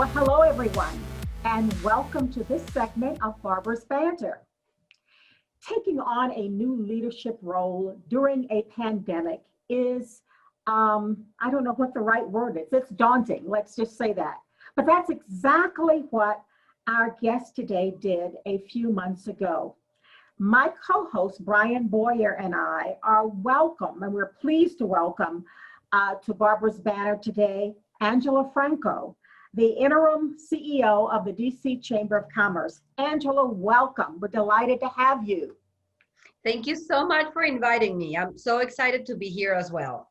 Well, hello, everyone, and welcome to this segment of Barbara's Banter. Taking on a new leadership role during a pandemic is, I don't know what the right word is. It's daunting, let's just say that. But that's exactly what our guest today did a few months ago. My co host, Brian Boyer, and I are welcome, and we're pleased to welcome to Barbara's Banner today, Angela Franco, the interim CEO of the DC Chamber of Commerce. Angela, welcome. We're delighted to have you. Thank you so much for inviting me. I'm so excited to be here as well.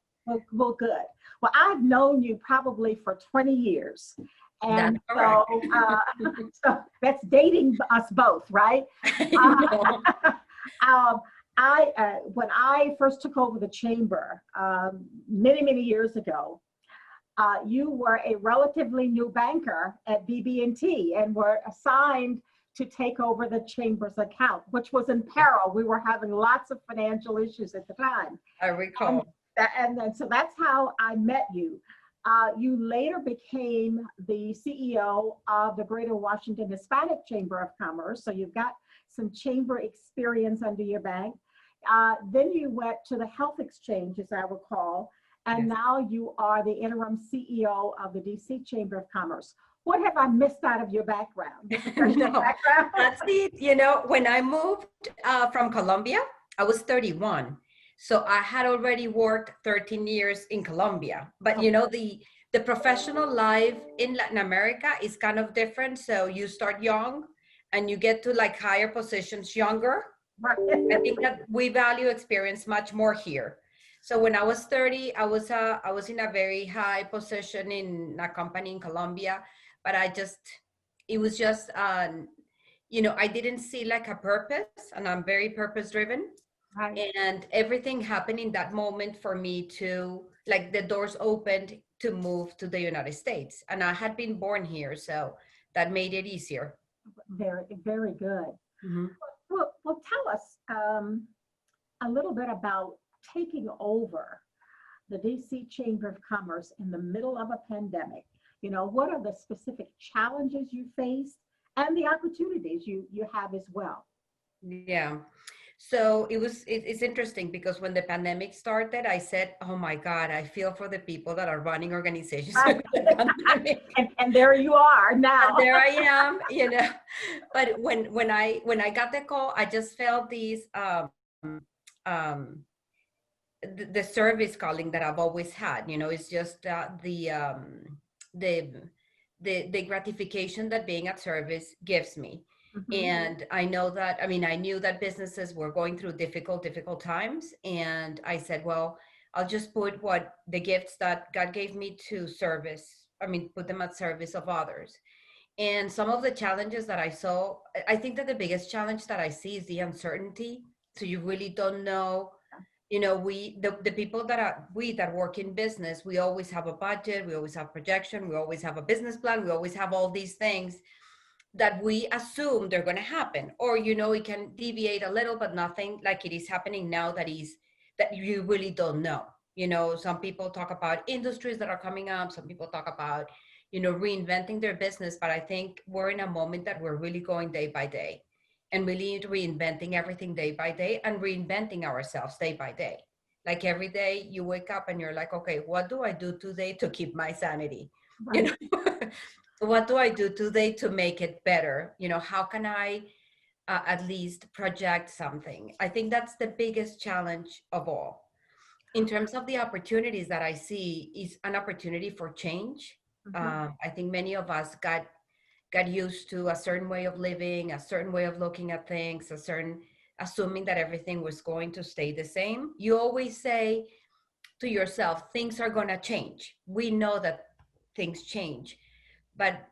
Well, good. Well, I've known you probably for 20 years. And That's correct. So that's dating us both, right? When I first took over the chamber many years ago, you were a relatively new banker at BB&T and were assigned to take over the chamber's account, which was in peril. We were having lots of financial issues at the time. I recall. And so that's how I met you. You later became the CEO of the Greater Washington Hispanic Chamber of Commerce. So you've got some chamber experience under your belt. Then you went to the Health Exchange, as I recall, and Yes. now you are the interim CEO of the DC Chamber of Commerce. What have I missed out of your background? No, that's it. You know, when I moved from Colombia, I was 31. So I had already worked 13 years in Colombia. But you know, the professional life in Latin America is kind of different. So you start young and you get to like higher positions younger. Right. I think that we value experience much more here. So when I was 30, I was in a very high position in a company in Colombia, but it was just, you know, I didn't see like a purpose, and I'm very purpose driven. Right. And everything happened in that moment for me to, like, the doors opened to move to the United States. And I had been born here, so that made it easier. Very good. Mm-hmm. Well, tell us a little bit about taking over the DC Chamber of Commerce in the middle of a pandemic. You know, what are the specific challenges you faced and the opportunities you have as well? Yeah. So it's interesting because when the pandemic started, I said, oh my God, I feel for the people that are running organizations during the pandemic. And there you are now. And there I am, you know. But when I got the call, I just felt these the service calling that I've always had. You know, it's just the the gratification that being at service gives me. Mhm. And I know that, I mean, I knew that businesses were going through difficult times. And I said, well, I'll just put what the gifts that God gave me to service, I mean, put them at service of others. And some of the challenges that I saw, I think that the biggest challenge that I see is the uncertainty. So you really don't know, you know, the people that work in business, we always have a budget, we always have projection, we always have a business plan, we always have all these things that we assume they're going to happen, or you know, it can deviate a little, but nothing like it is happening now that you really don't know. You know, some people talk about industries that are coming up, some people talk about, you know, reinventing their business, but I think we're in a moment that we're really going day by day and really reinventing everything day by day and reinventing ourselves day by day. Like every day you wake up and you're like, okay, what do I do today to keep my sanity? You Right. know, what do I do today to make it better? You know, how can I at least project something? I think that's the biggest challenge of all. In terms of the opportunities that I see is an opportunity for change. Mhm. I think many of us got used to a certain way of living, a certain way of looking at things, assuming that everything was going to stay the same. You always say to yourself, things are going to change. We know that things change, but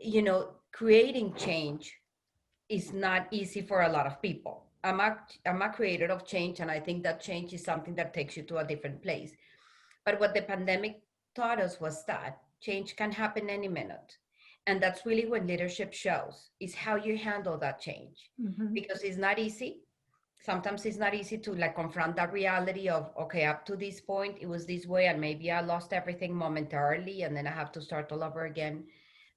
you know, creating change is not easy for a lot of people. I'm a creator of change, and I think that change is something that takes you to a different place. But what the pandemic taught us was that change can happen any minute. And that's really when leadership shows, is how you handle that change. Mhm. Because it's not easy. Sometimes it's not easy to like confront that reality of, okay, up to this point, it was this way, and maybe I lost everything momentarily, and then I have to start all over again.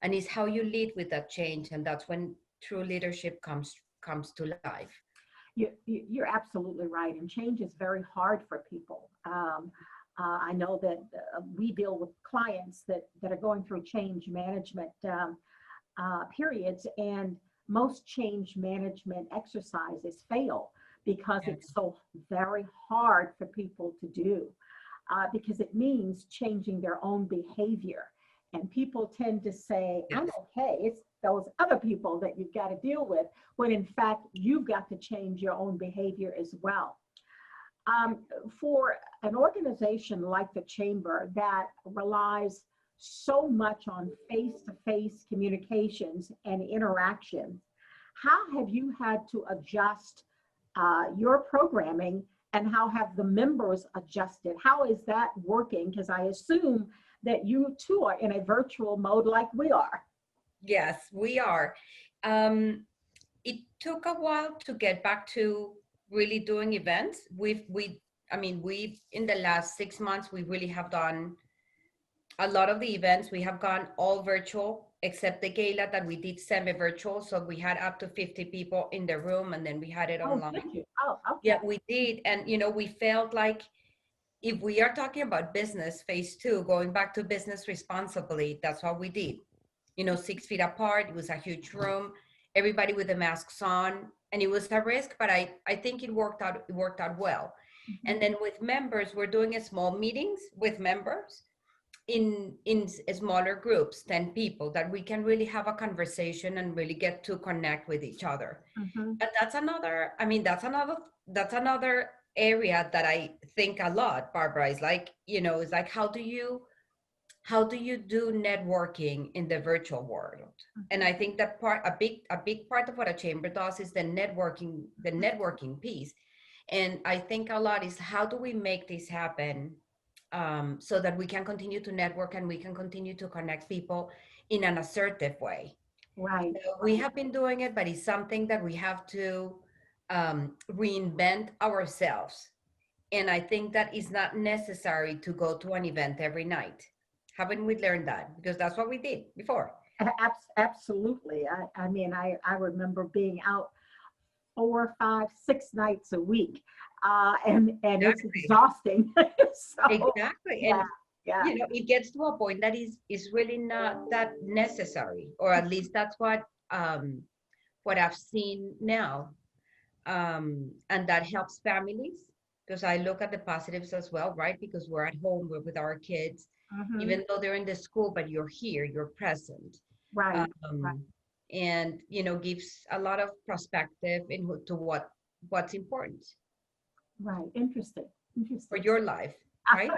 and it's how you lead with that change, and that's when true leadership comes to life. You're absolutely right. And change is very hard for people. I know that we deal with clients that are going through change management periods, and most change management exercises fail because Yeah. it's so very hard for people to do, because it means changing their own behavior. And people tend to say, I'm Yes. okay. It's those other people that you've got to deal with, when in fact, you've got to change your own behavior as well. Um, for an organization like the Chamber that relies so much on face-to-face communications and interactions, how have you had to adjust your programming, and how have the members adjusted? How is that working? Because I assume that you too are in a virtual mode like we are. Yes, we are. Um, it took a while to get back to really doing events. We in the last 6 months, we really have done a lot of the events. We have gone all virtual, except the gala that we did semi-virtual. So we had up to 50 people in the room, and then we had it Oh, did online. you? Oh, Yeah, okay. we did. And, we felt like if we are talking about business phase two, going back to business responsibly, that's what we did. 6 feet apart. It was a huge room, everybody with the masks on, and it was a risk, but I think it worked out. It worked out well. Mhm. And then with members, we're doing a small meetings with members in smaller groups, 10 people, that we can really have a conversation and really get to connect with each other. Mhm. And that's another area that I think a lot, Barbara, is like, it's like, how do you do networking in the virtual world? And I think that a big part of what a chamber does is the networking piece. And I think a lot is, how do we make this happen, so that we can continue to network and we can continue to connect people in an assertive way. Right, We right. have been doing it, but it's something that we have to reinvent ourselves. And I think that it's not necessary to go to an event every night. Haven't we learned that? Because that's what we did before. Absolutely. I mean, I remember being out 4, 5, 6 nights a week, and it's Exactly. exhausting. So Exactly. yeah, And yeah. it gets to a point that is really not that necessary, or at least that's what I've seen now. And that helps families, because I look at the positives as well, right? Because we're at home, we're with our kids, Hmm. even though they're in the school, but you're here, you're present. Right, right, um, and gives a lot of perspective to what's important right. Interesting, for interesting. your life, right?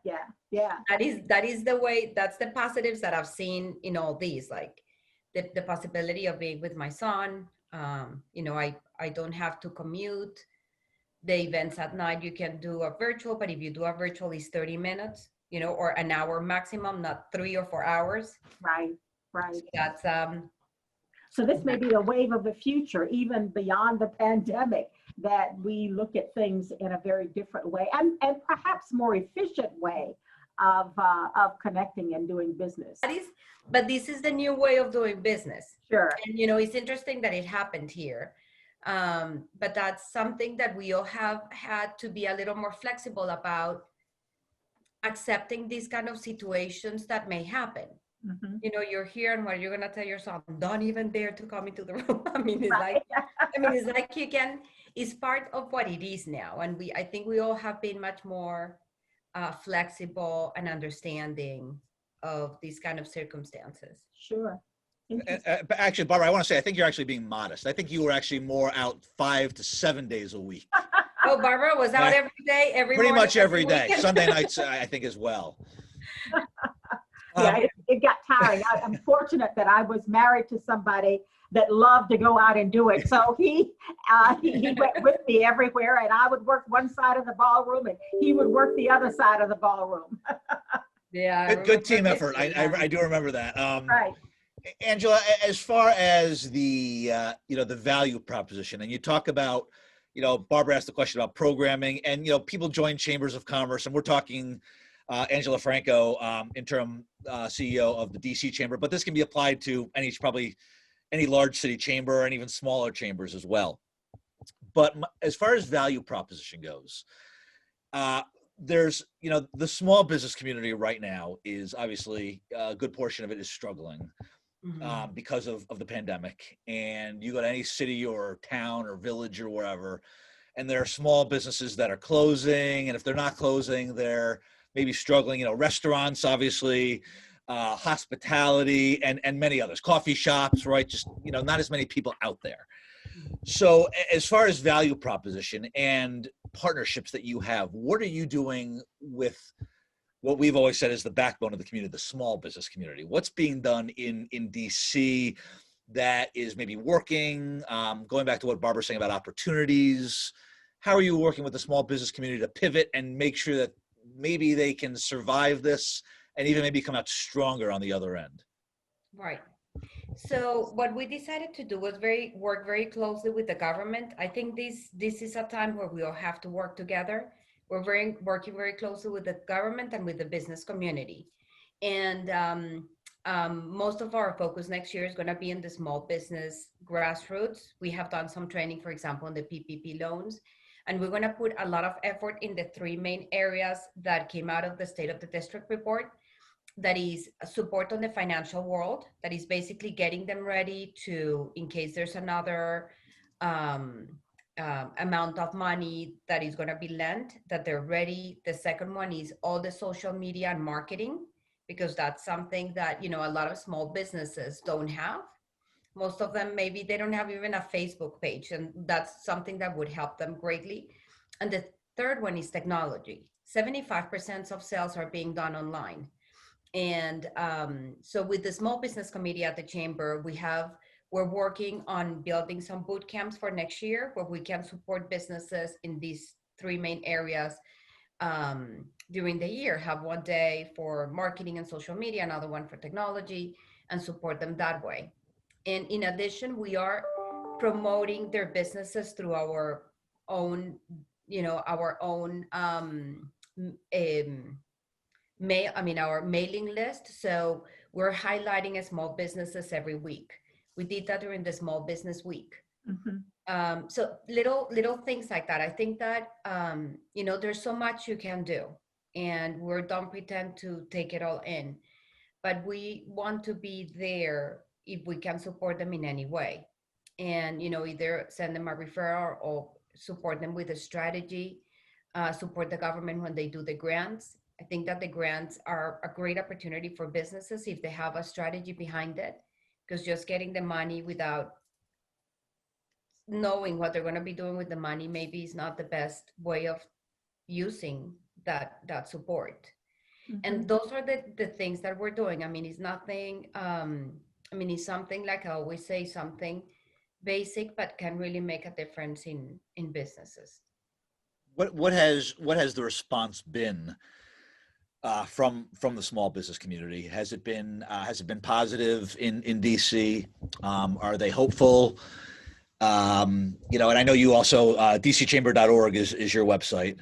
Yeah, yeah. That is the way. That's the positives that I've seen in all these, like the possibility of being with my son. I don't have to commute. The events at night, you can do a virtual, but if you do a virtual, it's 30 minutes, or an hour maximum, not 3 or 4 hours. Right, right. So that's So this may be a wave of the future, even beyond the pandemic, that we look at things in a very different way, and perhaps more efficient way of connecting and doing business. that is, but this is the new way of doing business. Sure. And it's interesting that it happened here. But that's something that we all have had to be a little more flexible about, accepting these kind of situations that may happen. Hmm. You're here, and what you're gonna tell your son, don't even dare to come into the room. I mean, Right. it's like you can. It's part of what it is now, and I think we all have been much more flexible and understanding of these kind of circumstances. Sure. Interesting. But actually, Barbara, I want to say, I think you're actually being modest. I think you were actually more out 5 to 7 days a week. Oh, Barbara was out every day, every Pretty morning, much every day. weekend. Sunday nights, I think, as well. Yeah, Um, it got tiring. I'm fortunate that I was married to somebody that loved to go out and do it. So he went with me everywhere, and I would work one side of the ballroom, and he would work the other side of the ballroom. Yeah, I good team remember effort. listening, I do remember that. Right. Angela, as far as the the value proposition, and you talk about, Barbara asked the question about programming, and people join chambers of commerce, and we're talking Angela Franco, interim CEO of the DC Chamber, but this can be applied to probably any large city chamber and even smaller chambers as well. But as far as value proposition goes, there's, the small business community right now is obviously a good portion of it is struggling because of the pandemic. And you go to any city or town or village or wherever, and there are small businesses that are closing. And if they're not closing, they're maybe struggling, restaurants, obviously, hospitality, and many others, coffee shops, right? Just, not as many people out there. So as far as value proposition and partnerships that you have, what are you doing with what we've always said is the backbone of the community, the small business community? What's being done in DC that is maybe working? Going back to what Barbara's saying about opportunities, how are you working with the small business community to pivot and make sure that maybe they can survive this and even maybe come out stronger on the other end? Right. So what we decided to do was work very closely with the government. I think this is a time where we all have to work together. We're working very closely with the government and with the business community. And most of our focus next year is going to be in the small business grassroots. We have done some training, for example, on the PPP loans. And we're going to put a lot of effort in the three main areas that came out of the State of the District report. That is support on the financial world, that is basically getting them ready to, in case there's another amount of money that is going to be lent, that they're ready. The second one is all the social media and marketing, because that's something that, a lot of small businesses don't have. Most of them, maybe they don't have even a Facebook page, and that's something that would help them greatly. And the third one is technology. 75% of sales are being done online. And so with the small business committee at the chamber, we're working on building some boot camps for next year where we can support businesses in these three main areas during the year. Have one day for marketing and social media, another one for technology, and support them that way. And in addition, we are promoting their businesses through our own, our mailing list. So we're highlighting small businesses every week. We did that during the Small Business Week. Mm-hmm. So little things like that. I think that, there's so much you can do, and we don't pretend to take it all in, but we want to be there if we can support them in any way. And, either send them a referral or support them with a strategy, support the government when they do the grants. I think that the grants are a great opportunity for businesses if they have a strategy behind it, because just getting the money without knowing what they're going to be doing with the money maybe is not the best way of using that support. Mm-hmm. And those are the things that we're doing. It's nothing, it's something, like I always say, something basic, but can really make a difference in businesses. What has the response been from the small business community? Has it been positive in DC? Are they hopeful? And I know you also dcchamber.org is your website,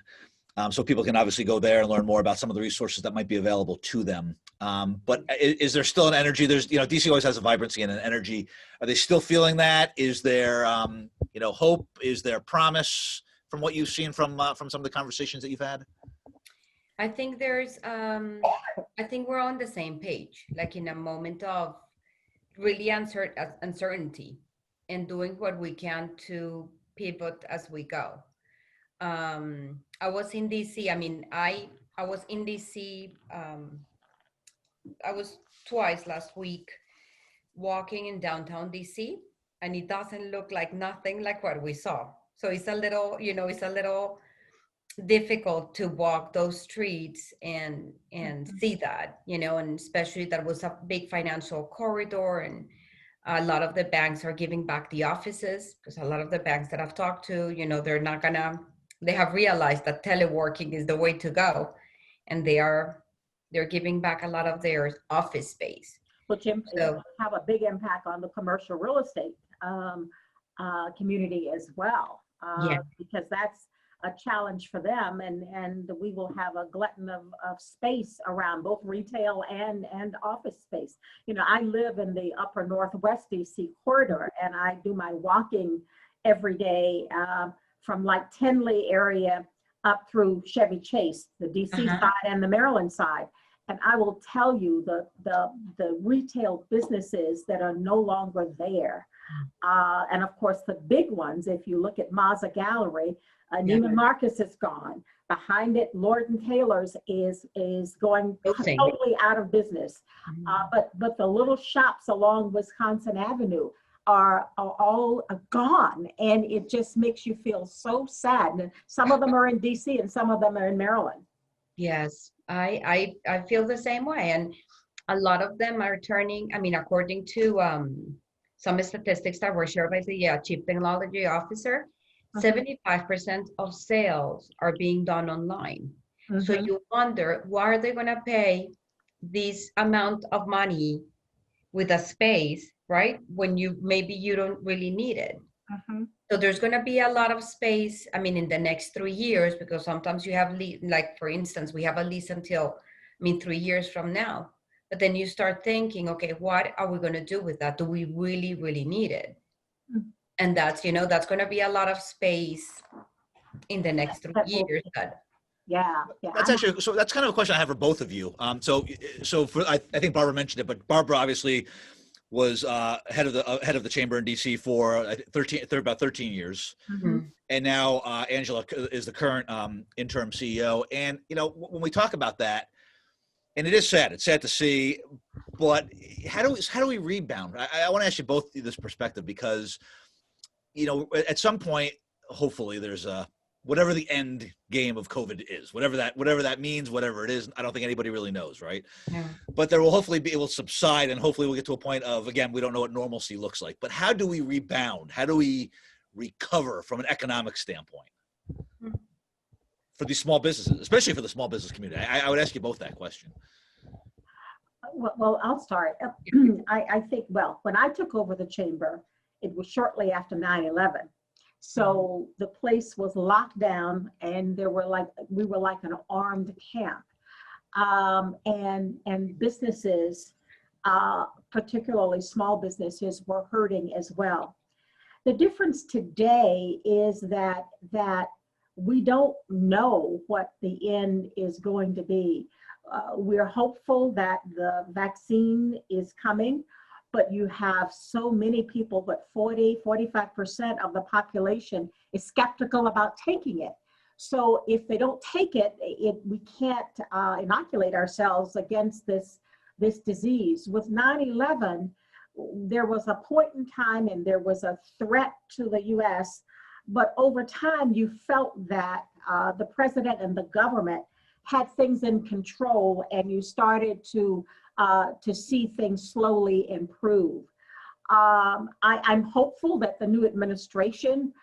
so people can obviously go there and learn more about some of the resources that might be available to them. But is there still an energy? There's DC always has a vibrancy and an energy. Are they still feeling that? Is there hope? Is there promise from what you've seen from some of the conversations that you've had? I think I think we're on the same page, like in a moment of really uncertainty, and doing what we can to pivot as we go. I was in DC. I was in DC. I was twice last week walking in downtown DC, and it doesn't look like nothing like what we saw. So it's a little, it's a little difficult to walk those streets and see that, and especially that was a big financial corridor, and a lot of the banks are giving back the offices, because a lot of the banks that I've talked to, they have realized that teleworking is the way to go, and they're giving back a lot of their office space. Well, Jim, So, have a big impact on the commercial real estate community as well, Yeah. because that's a challenge for them, and we will have a glutton of space around both retail and office space. I live in the upper Northwest DC corridor, and I do my walking every day from like Tinley area up through Chevy Chase, the DC Uh-huh. side and the Maryland side. And I will tell you the retail businesses that are no longer there. And of course, the big ones, if you look at Mazza Gallery, Yeah. Neiman Marcus is gone. Behind it, Lord and Taylor's is going Closing. totally out of business. But the little shops along Wisconsin Avenue are all gone, and it just makes you feel so sad. And some of them are in DC and some of them are in Maryland. Yes, I feel the same way, and a lot of them are turning. I mean, according to some statistics that were shared by the Chief Technology Officer, 75% of sales are being done online. So you wonder, why are they going to pay this amount of money with a space, right? When maybe you don't really need it. So there's going to be a lot of space, I mean, in the next 3 years, because sometimes you have, like, for instance, we have a lease until, 3 years from now. But then you start thinking, okay, what are we going to do with that? Do we really, really need it? And that's going to be a lot of space in the next 3 years. Yeah. That's actually, so that's kind of a question I have for both of you. So for, I think Barbara mentioned it, but Barbara obviously was head of the chamber in DC for about 13 years. And now Angela is the current interim CEO. And when we talk about that, and it is sad, it's sad to see, but how do we rebound? I want to ask you both this perspective, because at some point, hopefully there's whatever the end game of COVID is, whatever that means, whatever it is, I don't think anybody really knows, right? Yeah. But there will hopefully it will subside, and hopefully we'll get to a point of, again, we don't know what normalcy looks like. But how do we rebound? How do we recover from an economic standpoint for these small businesses, especially for the small business community? I would ask you both that question. Well, I'll start. I think, when I took over the chamber, it was shortly after 9/11. So the place was locked down, and we were like an armed camp. And businesses, particularly small businesses, were hurting as well. The difference today is that we don't know what the end is going to be. We're hopeful that the vaccine is coming, but you have so many people, but 45% of the population is skeptical about taking it. So if they don't take it, we can't inoculate ourselves against this disease. With 9/11, there was a point in time and there was a threat to the US, but over time you felt that the president and the government had things in control, and you started to see things slowly improve. I'm hopeful that the new administration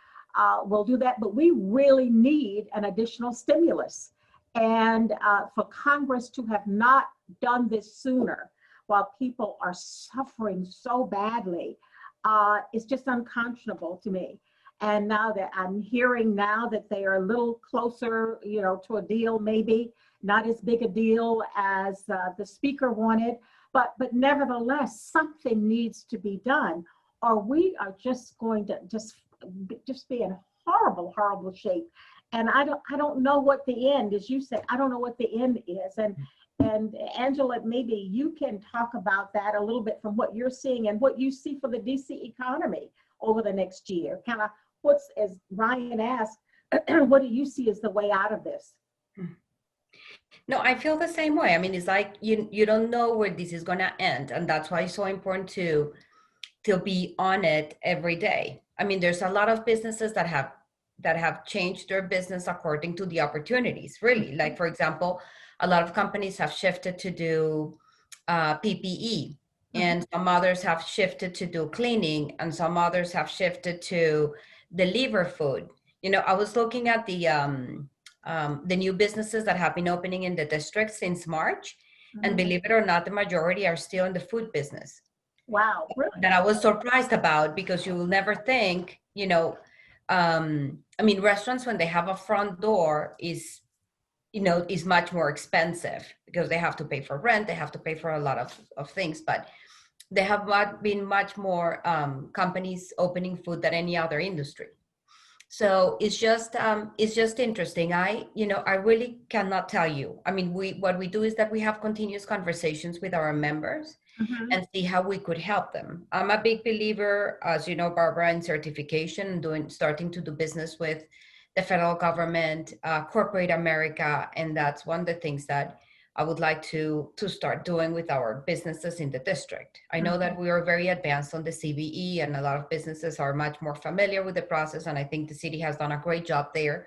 will do that, but we really need an additional stimulus. And for Congress to have not done this sooner while people are suffering so badly is just unconscionable to me. And now that I'm hearing that they are a little closer, to a deal, maybe not as big a deal as the speaker wanted, but nevertheless, something needs to be done, or we are just going to just be in horrible, horrible shape. And I don't know what the end, as you said, I don't know what the end is. And Angela, maybe you can talk about that a little bit from what you're seeing and what you see for the DC economy over the next year. Kind of as Ryan asked, what do you see as the way out of this? No, I feel the same way. I mean, it's like you don't know where this is going to end, and that's why it's so important to be on it every day. I mean, there's a lot of businesses that have changed their business according to the opportunities, really. Like, for example, a lot of companies have shifted to do PPE, and some others have shifted to do cleaning, and some others have shifted to deliver food. I was looking at the new businesses that have been opening in the district since March, and believe it or not, the majority are still in the food business. Wow, really? That I was surprised about, because you will never think, I mean, restaurants, when they have a front door, is much more expensive because they have to pay for rent, they have to pay for a lot of things. But there have been much more companies opening food than any other industry. So it's just interesting. I really cannot tell you. I mean, what we do is that we have continuous conversations with our members Mhm. and see how we could help them. I'm a big believer, as you know, Barbara, in certification, starting to do business with the federal government, corporate America, and that's one of the things that I would like to start doing with our businesses in the district. I know that we are very advanced on the CBE, and a lot of businesses are much more familiar with the process, and I think the city has done a great job there.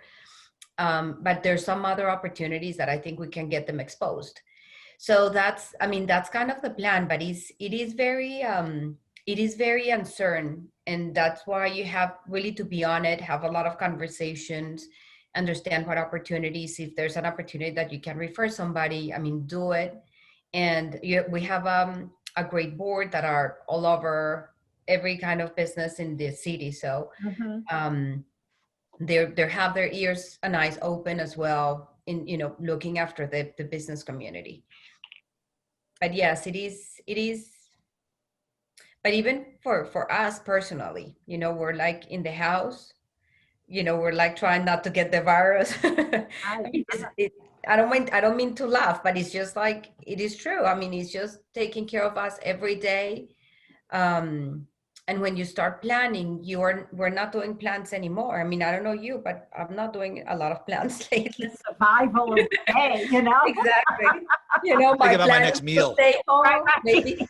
But there's some other opportunities that I think we can get them exposed. So that's kind of the plan, but it is very uncertain, and that's why you have really to be on it, have a lot of conversations, understand what opportunities, if there's an opportunity that you can refer somebody, I mean, do it. And we have a great board that are all over every kind of business in the city. So Mhm. um, they have their ears and eyes open as well in looking after the business community. But yes, it is. But even for us personally, we're like in the house, we're like trying not to get the virus. I Right. mean, I don't mean to laugh, but it's just like it is true. I mean, it's just taking care of us every day. um and when you start planning, we're not doing plans anymore. I mean, I don't know you, but I'm not doing a lot of plans lately. The survival of the day, you know? Exactly. My Thinking about my plan is next to meal. stay Right, home, right.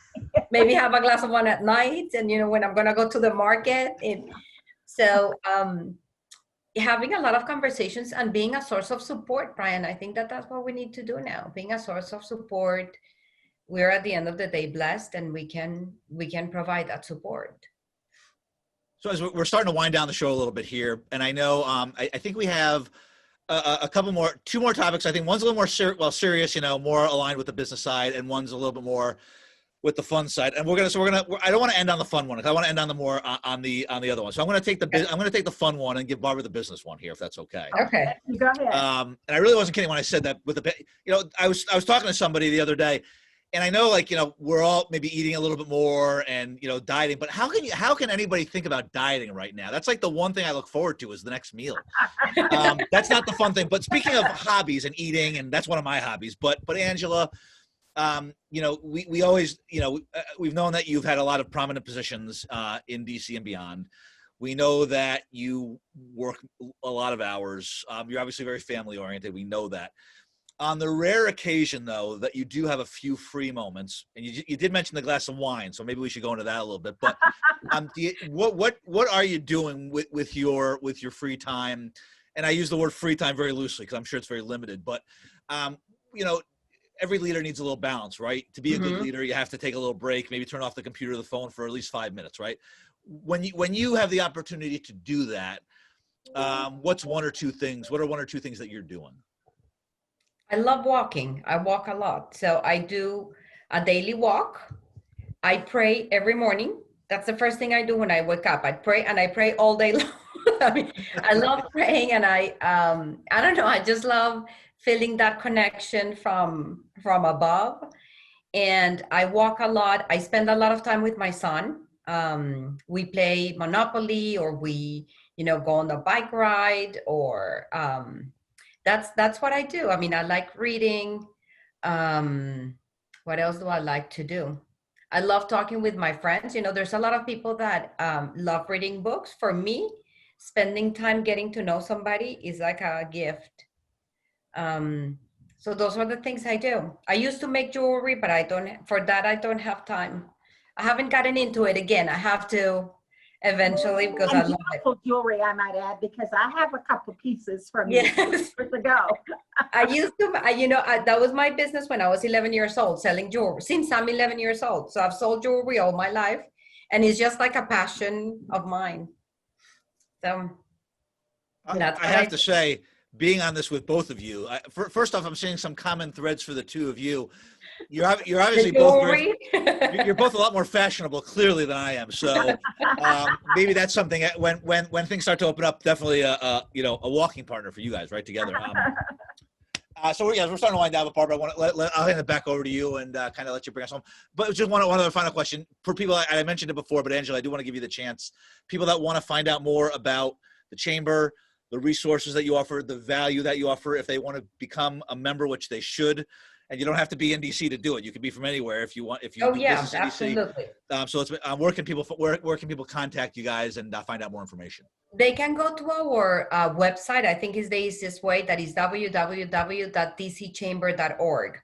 maybe have a glass of wine at night, and when I'm gonna go to the market. So having a lot of conversations and being a source of support, Brian, I think that that's what we need to do now. Being a source of support. We're at the end of the day blessed, and we can provide that support. So as we're starting to wind down the show a little bit here, and I know I think we have a couple more, two more topics. I think one's a little more serious, more aligned with the business side, and one's a little bit more with the fun side. And I don't want to end on the fun one, because I want to end on the more on the other one. So I'm going to take the fun one and give Barbara the business one here, if that's okay. Okay. You go ahead. And I really wasn't kidding when I said that with I was talking to somebody the other day, and I know, we're all maybe eating a little bit more and, dieting, but how can anybody think about dieting right now? That's like the one thing I look forward to is the next meal. That's not the fun thing. But speaking of hobbies and eating, and that's one of my hobbies, but Angela, we always, we've known that you've had a lot of prominent positions in DC and beyond. We know that you work a lot of hours. You're obviously very family oriented. We know that. On the rare occasion, though, that you do have a few free moments, and you did mention the glass of wine, so maybe we should go into that a little bit. But what are you doing with your free time? And I use the word free time very loosely because I'm sure it's very limited. But every leader needs a little balance, right? To be a good leader, you have to take a little break, maybe turn off the computer or the phone for at least 5 minutes, right? When you have the opportunity to do that, what are one or two things that you're doing? I love walking. I walk a lot. So I do a daily walk. I pray every morning. That's the first thing I do when I wake up. I pray, and I pray all day long. I mean, I love praying, and I don't know, I just love feeling that connection from above. And I walk a lot. I spend a lot of time with my son. We play Monopoly, or we, go on a bike ride, or that's what I do. I mean, I like reading. What else do I like to do? I love talking with my friends. There's a lot of people that love reading books. For me, spending time getting to know somebody is like a gift. So those are the things I do. I used to make jewelry, but I don't have time. I haven't gotten into it again. I have to eventually, because I And love it. beautiful jewelry, I might add, because I have a couple pieces from you Yes. years ago. I used to, that was my business when I was 11 years old, selling jewelry, since I'm 11 years old. So I've sold jewelry all my life, and it's just like a passion of mine. So that's I what have to say, being on this with both of you, first off, I'm seeing some common threads for the two of you. You're The obviously both very, jewelry. you're both a lot more fashionable clearly than I am. So maybe that's something that when things start to open up, definitely a walking partner for you guys right together. So we're starting to wind down, but Barbara, I'll hand it back over to you and kind of let you bring us home. But just one other final question for people. I mentioned it before, but Angela, I do want to give you the chance. People that want to find out more about the chamber, the resources that you offer, the value that you offer, if they want to become a member, which they should. And you don't have to be in DC to do it. You can be from anywhere if you want. If you Oh do yeah, business in DC, absolutely. so it's where can people contact you guys and find out more information? They can go to our website. I think is the easiest way. That is www.dcchamber.org.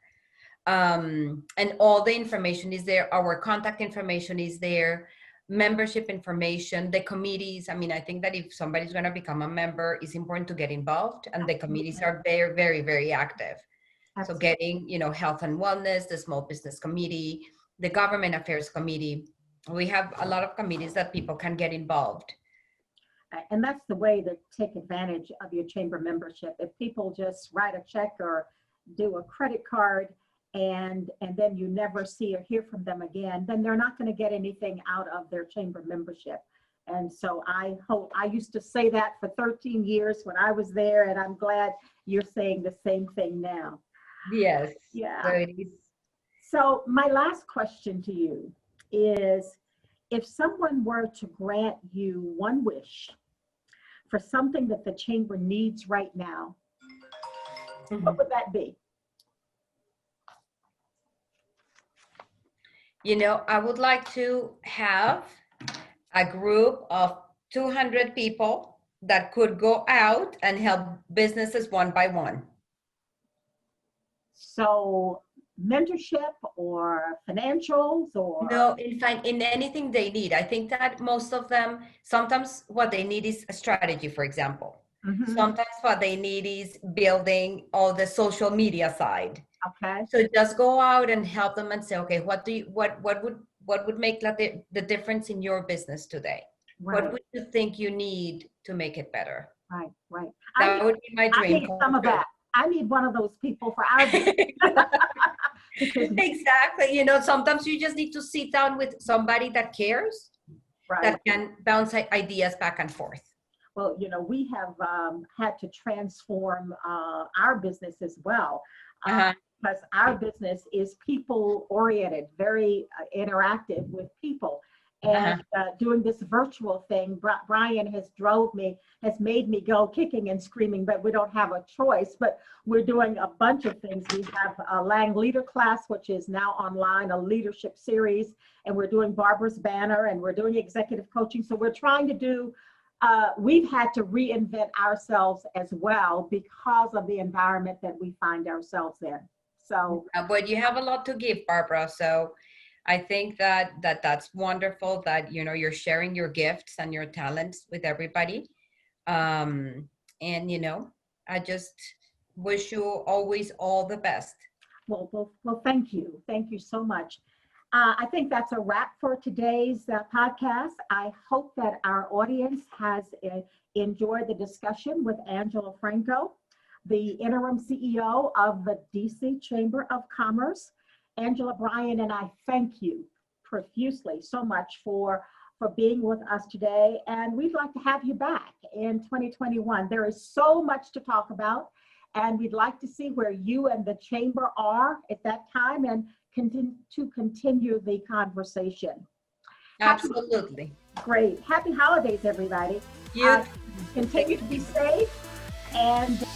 And all the information is there. Our contact information is there. Membership information, the committees. I mean, I think that if somebody's going to become a member, it's important to get involved. And the committees are very, very, very active. So getting, health and wellness, the small business committee, the government affairs committee. We have a lot of committees that people can get involved. And that's the way to take advantage of your chamber membership. If people just write a check or do a credit card and then you never see or hear from them again, then they're not going to get anything out of their chamber membership. And so I used to say that for 13 years when I was there, and I'm glad you're saying the same thing now. Yes. Yeah. So it is. So my last question to you is, if someone were to grant you one wish for something that the chamber needs right now, what would that be? I would like to have a group of 200 people that could go out and help businesses one by one. So mentorship or financials or? No, in fact, in anything they need. I think that most of them, sometimes what they need is a strategy, for example. Mm-hmm. Sometimes what they need is building all the social media side. Okay. So just go out and help them and say, okay, what would make the difference in your business today? Right. What would you think you need to make it better? Right. That would be my dream. I need some of that. I need one of those people for our business. Exactly. Sometimes you just need to sit down with somebody that cares, that can bounce ideas back and forth. Well, we have had to transform our business as well. Because our business is people oriented, very interactive with people. And doing this virtual thing, Brian has made me go kicking and screaming, but we don't have a choice. But we're doing a bunch of things. We have a Lang Leader class, which is now online, a leadership series, and we're doing Barbara's Banter, and we're doing executive coaching. So we're trying to do, we've had to reinvent ourselves as well because of the environment that we find ourselves in. So, but you have a lot to give, Barbara. So I think that's wonderful that, you're sharing your gifts and your talents with everybody. And, I just wish you always all the best. Well, thank you. Thank you so much. I think that's a wrap for today's podcast. I hope that our audience has enjoyed the discussion with Angela Franco, the interim CEO of the DC Chamber of Commerce. Angela, Brian, and I thank you profusely so much for being with us today. And we'd like to have you back in 2021. There is so much to talk about, and we'd like to see where you and the chamber are at that time and continue the conversation. Absolutely. Great. Happy holidays, everybody. You continue to be safe and